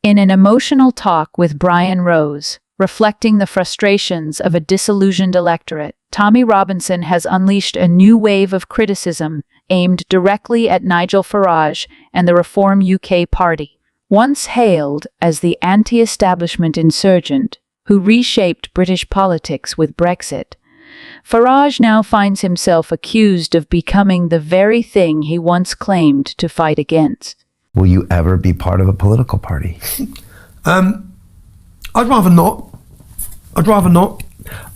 In an emotional talk with Brian Rose, reflecting the frustrations of a disillusioned electorate, Tommy Robinson has unleashed a new wave of criticism aimed directly at Nigel Farage and the Reform UK party. Once hailed as the anti-establishment insurgent who reshaped British politics with Brexit, Farage now finds himself accused of becoming the very thing he once claimed to fight against. Will you ever be part of a political party? I'd rather not.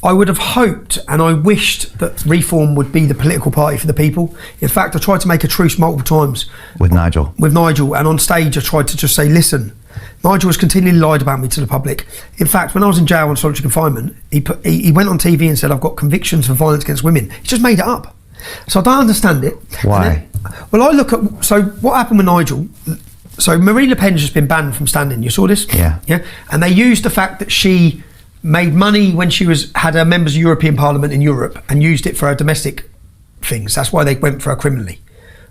I would have hoped and I wished that Reform would be the political party for the people. In fact, I tried to make a truce multiple times. With Nigel? With Nigel, and on stage I tried to just say, listen, Nigel has continually lied about me to the public. In fact, when I was in jail on solitary confinement, he went on TV and said, I've got convictions for violence against women. He just made it up. So I don't understand it. Why? Well, I look at, so what happened with Nigel, so Marine Le Pen's just been banned from standing, you saw this? Yeah. Yeah, and they used the fact that she made money when she had her members of European Parliament in Europe and used it for her domestic things. That's why they went for her criminally.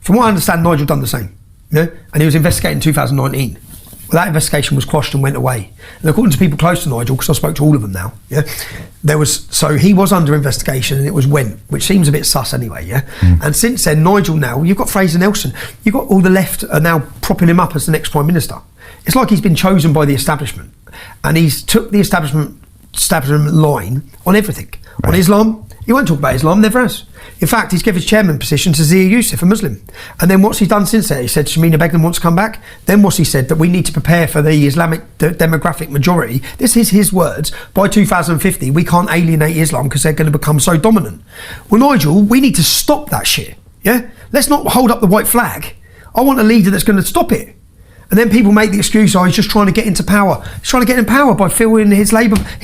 From what I understand, Nigel done the same, you know? And he was investigated in 2019. Well, that investigation was quashed and went away. And according to people close to Nigel, because I spoke to all of them now, yeah, so he was under investigation and it was went, which seems a bit sus anyway, yeah? And since then, Nigel now, you've got Fraser Nelson, you've got all the left are now propping him up as the next Prime Minister. It's like he's been chosen by the establishment and he's took the establishment line on everything. Right. On Islam, he won't talk about Islam, never has. In fact, he's given his chairman position to Zia Youssef, a Muslim. And then what's he done since then? He said Shamina Begum wants to come back. Then what's he said? That we need to prepare for the Islamic demographic majority. This is his words. By 2050, we can't alienate Islam because they're going to become so dominant. Well, Nigel, we need to stop that shit. Yeah? Let's not hold up the white flag. I want a leader that's going to stop it. And then people make the excuse, oh, he's just trying to get into power. He's trying to get in power by filling his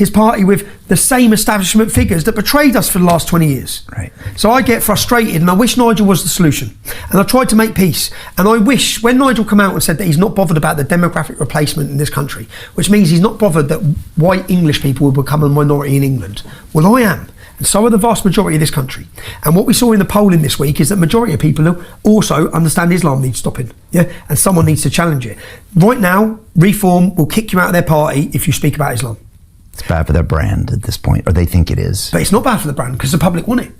party with the same establishment figures that betrayed us for the last 20 years. Right. So I get frustrated and I wish Nigel was the solution. And I tried to make peace. And I wish, when Nigel came out and said that he's not bothered about the demographic replacement in this country, which means he's not bothered that white English people will become a minority in England. Well, I am. And so are the vast majority of this country. And what we saw in the polling this week is that majority of people who also understand Islam needs stopping. Yeah, and someone needs to challenge it. Right now, Reform will kick you out of their party if you speak about Islam. It's bad for their brand at this point, or they think it is. But it's not bad for the brand because the public want it.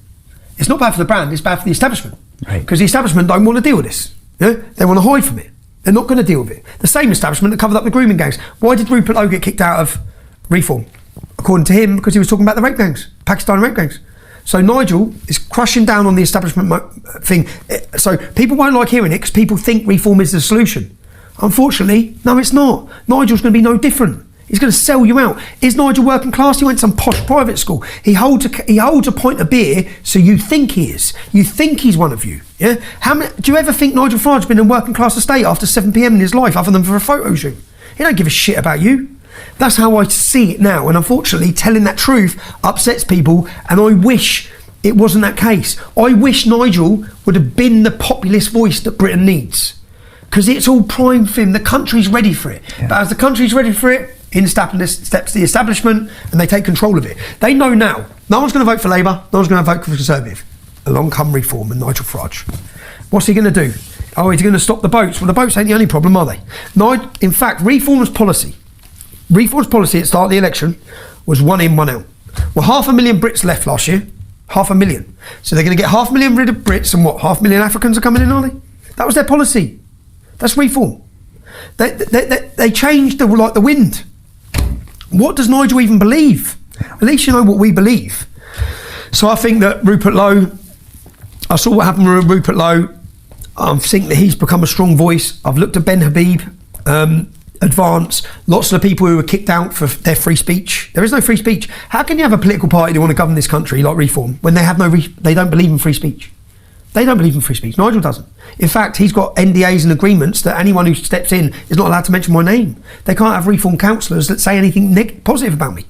It's not bad for the brand, it's bad for the establishment. Right. Because the establishment don't want to deal with this. Yeah? They want to hide from it. They're not going to deal with it. The same establishment that covered up the grooming gangs. Why did Rupert Lowe get kicked out of Reform? According to him, because he was talking about the rape gangs, Pakistani rape gangs. So Nigel is crushing down on the establishment thing. So people won't like hearing it because people think Reform is the solution. Unfortunately, no, it's not. Nigel's going to be no different. He's going to sell you out. Is Nigel working class? He went to some posh private school. He holds a pint of beer, so you think he is. You think he's one of you. Yeah. Do you ever think Nigel Farage has been in working class estate after 7 p.m. in his life, other than for a photo shoot? He don't give a shit about you. That's how I see it now, and unfortunately telling that truth upsets people, and I wish it wasn't that case. I wish Nigel would have been the populist voice that Britain needs, because it's all primed for him. The country's ready for it. Yeah. But as the country's ready for it, in steps the establishment and they take control of it. They know now, no one's going to vote for Labour, no one's going to vote for Conservative. Along come Reform and Nigel Farage. What's he going to do? Oh, he's going to stop the boats. Well, the boats ain't the only problem, are they? In fact, Reform's policy at the start of the election was 1 in, 1 out. Well, 500,000 Brits left last year. 500,000. So they're going to get 500,000 rid of Brits, and what, 500,000 Africans are coming in, are they? That was their policy. That's Reform. They changed like the wind. What does Nigel even believe? At least you know what we believe. So I think that Rupert Lowe, I saw what happened with Rupert Lowe. I think that he's become a strong voice. I've looked at Ben Habib, Advance, lots of the people who were kicked out for their free speech. There is no free speech. How can you have a political party that want to govern this country like Reform when they have they don't believe in free speech? They don't believe in free speech. Nigel doesn't. In fact, he's got NDAs and agreements that anyone who steps in is not allowed to mention my name. They can't have Reform councillors that say anything positive about me.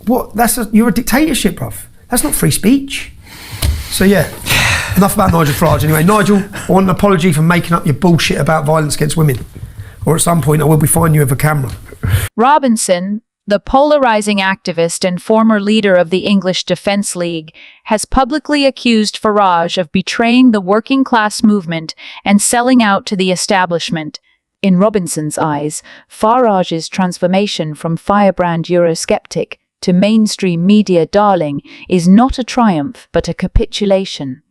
What? You're a dictatorship, bruv. That's not free speech. So yeah, enough about Nigel Farage anyway. Nigel, I want an apology for making up your bullshit about violence against women. Or at some point I will be finding you with a camera. Robinson, the polarizing activist and former leader of the English Defence League, has publicly accused Farage of betraying the working class movement and selling out to the establishment, In Robinson's eyes, Farage's transformation from firebrand Eurosceptic to mainstream media darling is not a triumph but a capitulation,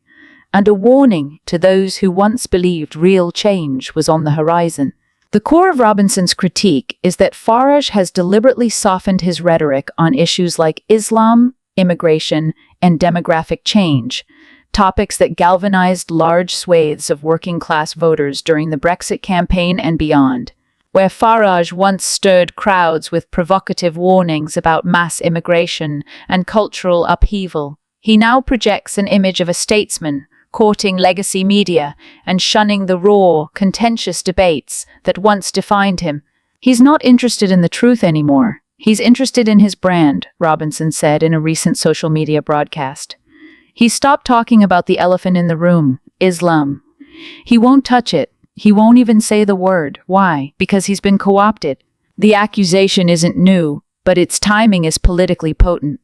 and a warning to those who once believed real change was on the horizon. The core of Robinson's critique is that Farage has deliberately softened his rhetoric on issues like Islam, immigration, and demographic change, topics that galvanized large swathes of working-class voters during the Brexit campaign and beyond. Where Farage once stirred crowds with provocative warnings about mass immigration and cultural upheaval, he now projects an image of a statesman courting legacy media and shunning the raw, contentious debates that once defined him. He's not interested in the truth anymore. He's interested in his brand, Robinson said in a recent social media broadcast. He stopped talking about the elephant in the room, Islam. He won't touch it. He won't even say the word. Why? Because he's been co-opted. The accusation isn't new, but its timing is politically potent.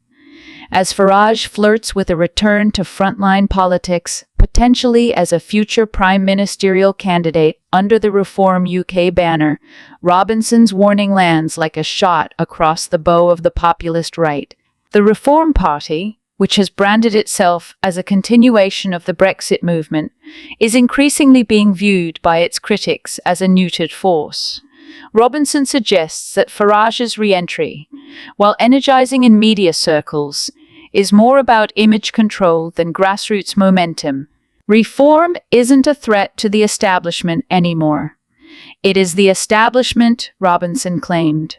As Farage flirts with a return to frontline politics, potentially as a future prime ministerial candidate under the Reform UK banner, Robinson's warning lands like a shot across the bow of the populist right. The Reform Party, which has branded itself as a continuation of the Brexit movement, is increasingly being viewed by its critics as a neutered force. Robinson suggests that Farage's re-entry, while energizing in media circles, is more about image control than grassroots momentum. Reform isn't a threat to the establishment anymore. It is the establishment, Robinson claimed.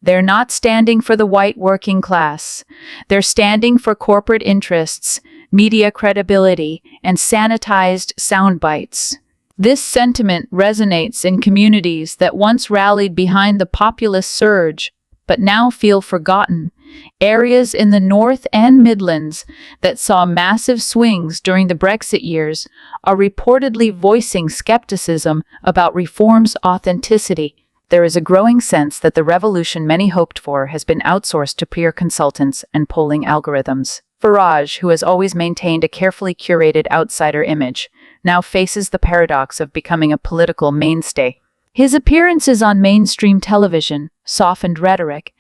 They're not standing for the white working class. They're standing for corporate interests, media credibility, and sanitized sound bites. This sentiment resonates in communities that once rallied behind the populist surge, but now feel forgotten. Areas in the North and Midlands that saw massive swings during the Brexit years are reportedly voicing skepticism about reform's authenticity. There is a growing sense that the revolution many hoped for has been outsourced to peer consultants and polling algorithms. Farage, who has always maintained a carefully curated outsider image, now faces the paradox of becoming a political mainstay. His appearances on mainstream television, softened rhetoric,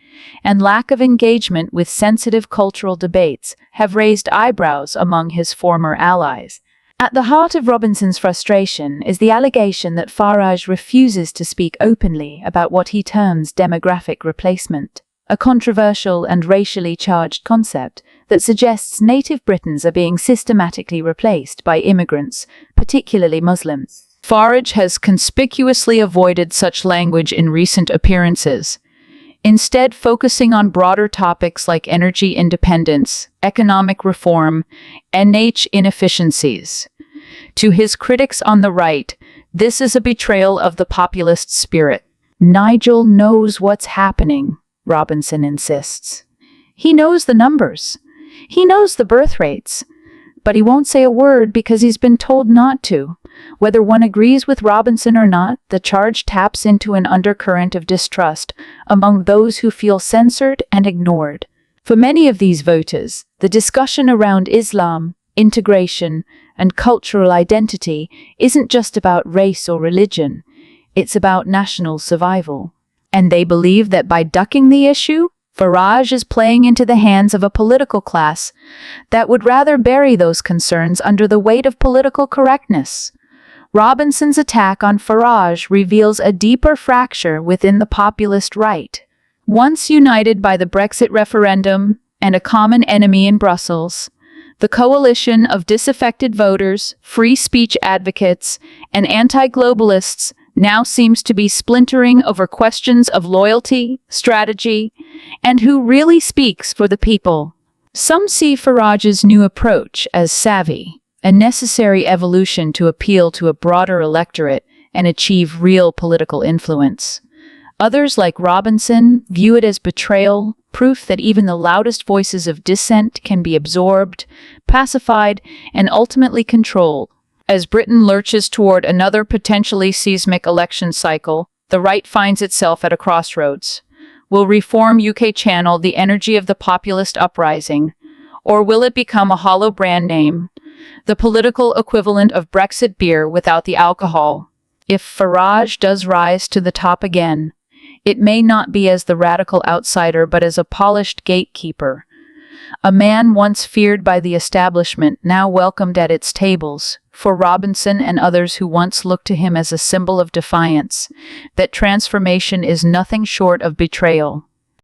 and lack of engagement with sensitive cultural debates have raised eyebrows among his former allies. At the heart of Robinson's frustration is the allegation that Farage refuses to speak openly about what he terms demographic replacement, a controversial and racially charged concept that suggests native Britons are being systematically replaced by immigrants, particularly Muslims. Farage has conspicuously avoided such language in recent appearances, instead focusing on broader topics like energy independence, economic reform, and NH inefficiencies. To his critics on the right, this is a betrayal of the populist spirit. Nigel knows what's happening, Robinson insists. He knows the numbers. He knows the birth rates. But he won't say a word because he's been told not to. Whether one agrees with Robinson or not, the charge taps into an undercurrent of distrust among those who feel censored and ignored. For many of these voters, the discussion around Islam, integration, and cultural identity isn't just about race or religion. It's about national survival. And they believe that by ducking the issue, Farage is playing into the hands of a political class that would rather bury those concerns under the weight of political correctness. Robinson's attack on Farage reveals a deeper fracture within the populist right. Once united by the Brexit referendum and a common enemy in Brussels, the coalition of disaffected voters, free speech advocates, and anti-globalists now seems to be splintering over questions of loyalty, strategy, and who really speaks for the people. Some see Farage's new approach as savvy, a necessary evolution to appeal to a broader electorate and achieve real political influence. Others, like Robinson, view it as betrayal, proof that even the loudest voices of dissent can be absorbed, pacified, and ultimately controlled. As Britain lurches toward another potentially seismic election cycle, the right finds itself at a crossroads. Will Reform UK channel the energy of the populist uprising, or will it become a hollow brand name, the political equivalent of Brexit beer without the alcohol? If Farage does rise to the top again, it may not be as the radical outsider but as a polished gatekeeper. A man once feared by the establishment, now welcomed at its tables. For Robinson and others who once looked to him as a symbol of defiance, that transformation is nothing short of betrayal.